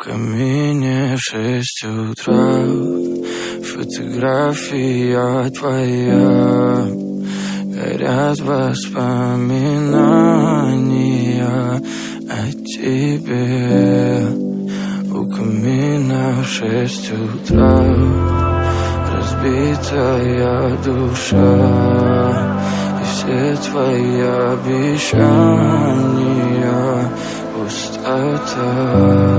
камине 6 утра, фотография твоя, горят воспоминания о тебе. У камина в 6 утра разбитая душа, и все твои обещания пустота.